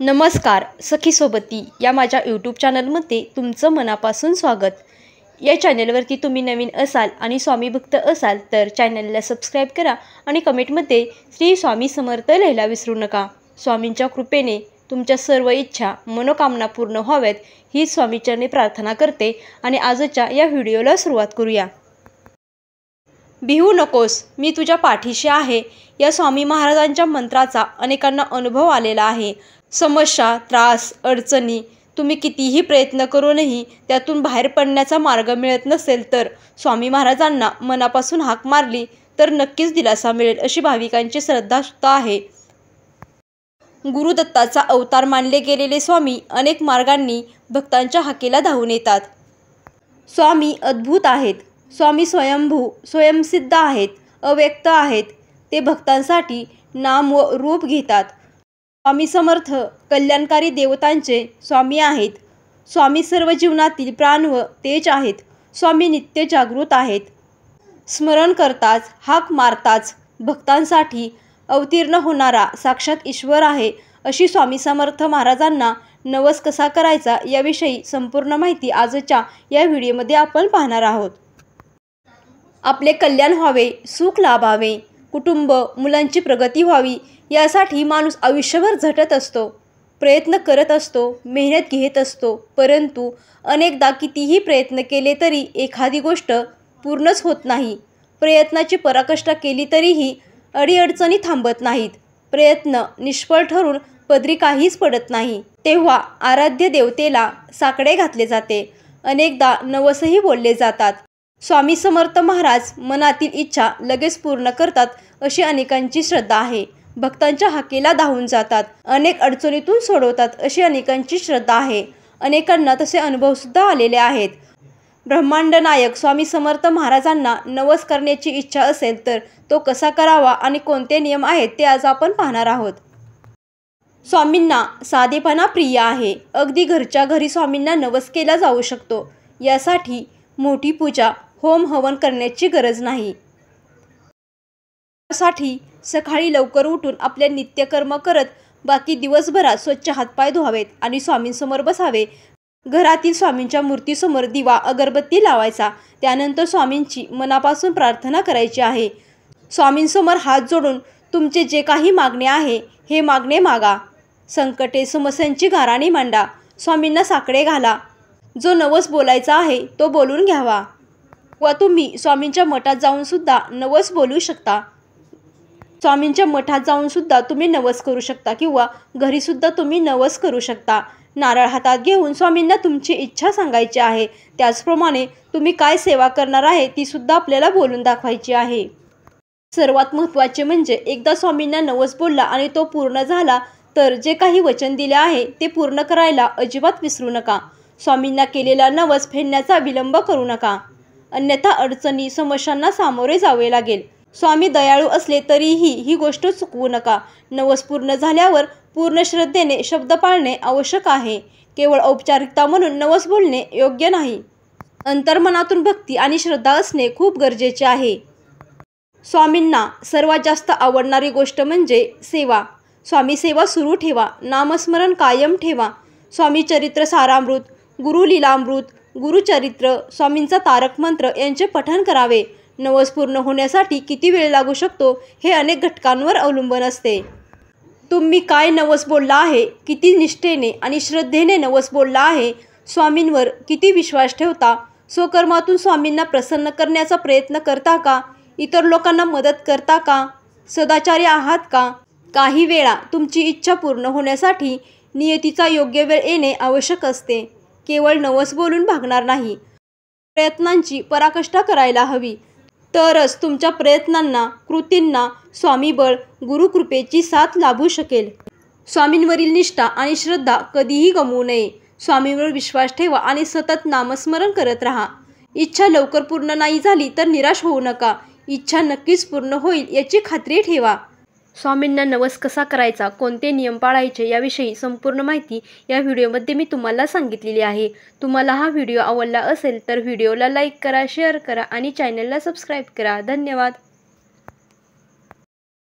नमस्कार सखी सोबती या माझ्या यूट्यूब चॅनलमध्ये तुमचं मनापासून स्वागत। या चॅनलवरती तुम्ही नवीन असाल आणि स्वामी भक्त असाल तर चॅनलला सबस्क्राइब करा आणि कमेंटमध्ये श्री स्वामी समर्थ लिहायला विसरू नका। स्वामींच्या कृपेने तुमच्या सर्व इच्छा मनोकामना पूर्ण व्हाव्यात ही स्वामीचरणी प्रार्थना करते आणि आजच्या या व्हिडिओला सुरुवात करूया। भिवू नकोस मी तुझ्या पाठीशी आहे या स्वामी महाराजांच्या मंत्राचा अनेकांना अनुभव आलेला आहे। समस्या त्रास अडचणी तुम्ही कितीही प्रयत्न करूनही त्यातून बाहेर पडण्याचा मार्ग मिळत नसेल तर स्वामी महाराजांना मनापासून हाक मारली तर नक्कीच दिलासा मिळेल अशी भाविकांची श्रद्धा सुद्धा आहे। गुरुदत्ताचा अवतार मानले गेलेले स्वामी अनेक मार्गांनी भक्तांच्या हाकेला धावून येतात। स्वामी अद्भुत आहेत, स्वामी स्वयंभू स्वयंसिद्ध आहेत, अव्यक्त आहेत। ते भक्तांसाठी नाम व रूप घेतात। स्वामी समर्थ कल्याणकारी देवतांचे स्वामी आहेत। स्वामी सर्व जीवनातील प्राण व तेज आहेत। स्वामी नित्य जागृत आहेत। स्मरण करताच हाक मारताच भक्तांसाठी अवतीर्ण होणारा साक्षात ईश्वर आहे। अशी स्वामी समर्थ महाराजांना नवस कसा करायचा याविषयी संपूर्ण माहिती आजच्या या व्हिडिओमध्ये आपण पाहणार आहोत। आपले कल्याण व्हावे, सुख लाभावे, कुटुंब मुलांची प्रगती व्हावी यासाठी माणूस आयुष्यभर झटत असतो, प्रयत्न करत असतो, मेहनत घेत असतो, परंतु अनेकदा कितीही प्रयत्न केले तरी एखादी गोष्ट पूर्णच होत नाही। प्रयत्नाची पराकाष्ठा केली तरीही अडीअडचणी थांबत नाहीत। प्रयत्न निष्फळ ठरून पदरी काहीच पडत नाही। तेव्हा आराध्य देवतेला साकडे घातले जाते। अनेकदा नवसही बोलले जातात। स्वामी समर्थ महाराज मनातील इच्छा लगेच पूर्ण करतात अशी अनेकांची श्रद्धा आहे। भक्तांच्या हाकेला धावून जातात, अनेक अडचणीतून सोडवतात अशी अनेकांची श्रद्धा आहे। अनेकांना तसे अनुभव सुद्धा आलेले आहेत। ब्रह्मांड नायक स्वामी समर्थ महाराजांना नवस करण्याची इच्छा असेल तर तो कसा करावा आणि कोणते नियम आहेत ते आज आपण पाहणार आहोत। स्वामींना साधेपणा प्रिय आहे। अगदी घरच्या घरी स्वामींना नवस केला जाऊ शकतो। यासाठी मोठी पूजा होम हवन करण्याची गरज नाही। यासाठी सकाळी लवकर उठून आपले नित्यकर्म करत बाकी दिवसभरात स्वच्छ हातपाय धुवावेत आणि स्वामींसमोर बसावे। घरातील स्वामींच्या मूर्तीसमोर दिवा अगरबत्ती लावायचा। त्यानंतर स्वामींची मनापासून प्रार्थना करायची आहे। स्वामींसमोर हात जोडून तुमचे जे काही मागणे आहे हे मागणे मागा। संकटे समस्यांची गाऱ्हाणी मांडा। स्वामींना साकडे घाला। जो नवस बोलायचा आहे तो बोलून घ्यावा व तुम्ही स्वामींच्या मठात जाऊन सुद्धा नवस बोलू शकता। स्वामींच्या मठात जाऊन सुद्धा तुम्ही नवस करू शकता किंवा घरी सुद्धा तुम्ही नवस करू शकता। नारळ हातात घेऊन स्वामींना तुमची इच्छा सांगायची आहे। त्याचप्रमाणे तुम्ही काय सेवा करणार आहे ती सुद्धा आपल्याला बोलून दाखवायची आहे। सर्वात महत्त्वाचे म्हणजे एकदा स्वामींना नवस बोलला आणि तो पूर्ण झाला तर जे काही वचन दिले आहे ते पूर्ण करायला अजिबात विसरू नका। स्वामींना केलेला नवस फेडण्याचा विलंब करू नका, अन्यथा अडचणी समस्यांना सामोरे जावे लागेल। स्वामी दयाळू असले तरीही ही गोष्ट चुकवू नका। नवस पूर्ण झाल्यावर पूर्ण श्रद्धेने शब्द पाळणे आवश्यक आहे। केवळ औपचारिकता म्हणून नवस बोलणे योग्य नाही। अंतर्मनातून भक्ती आणि श्रद्धा असणे खूप गरजेचे आहे। स्वामींना सर्वात जास्त आवडणारी गोष्ट म्हणजे सेवा। स्वामी सेवा सुरू ठेवा, नामस्मरण कायम ठेवा। स्वामी चरित्र सारामृत, गुरुलीलामृत, गुरुचरित्र, स्वामींचा तारक मंत्र यांचे पठण करावे। नवस पूर्ण होण्यासाठी किती वेळ लागू शकतो हे अनेक घटकांवर अवलंबून असते। तुम्ही काय नवस बोलला आहे, किती निष्ठेने आणि श्रद्धेने नवस बोलला आहे, स्वामींवर किती विश्वास ठेवता, स्वकर्मातून स्वामींना प्रसन्न करण्याचा प्रयत्न करता का, इतर लोकांना मदत करता का, सदाचारी आहात का। काही वेळा तुमची इच्छा पूर्ण होण्यासाठी नियतीचा योग्य वेळ येणे आवश्यक असते। केवळ नवस बोलून भागणार नाही, प्रयत्नांची पराकाष्ठा करायला हवी, तरच तुमच्या प्रयत्नांना कृतींना स्वामीबळ गुरुकृपेची साथ लाभू शकेल। स्वामींवरील निष्ठा आणि श्रद्धा कधीही गमवू नये। स्वामींवर विश्वास ठेवा आणि सतत नामस्मरण करत राहा। इच्छा लवकर पूर्ण नाही झाली तर निराश होऊ नका, इच्छा नक्कीच पूर्ण होईल याची खात्री ठेवा। स्वामींना नवस कसा करायचा, कोणते नियम पाळायचे याविषयी संपूर्ण माहिती या व्हिडिओमध्ये मी तुम्हाला सांगितलेली आहे। तुम्हाला हा व्हिडिओ आवडला असेल तर व्हिडिओला लाईक करा, शेअर करा आणि चॅनलला सबस्क्राईब करा। धन्यवाद।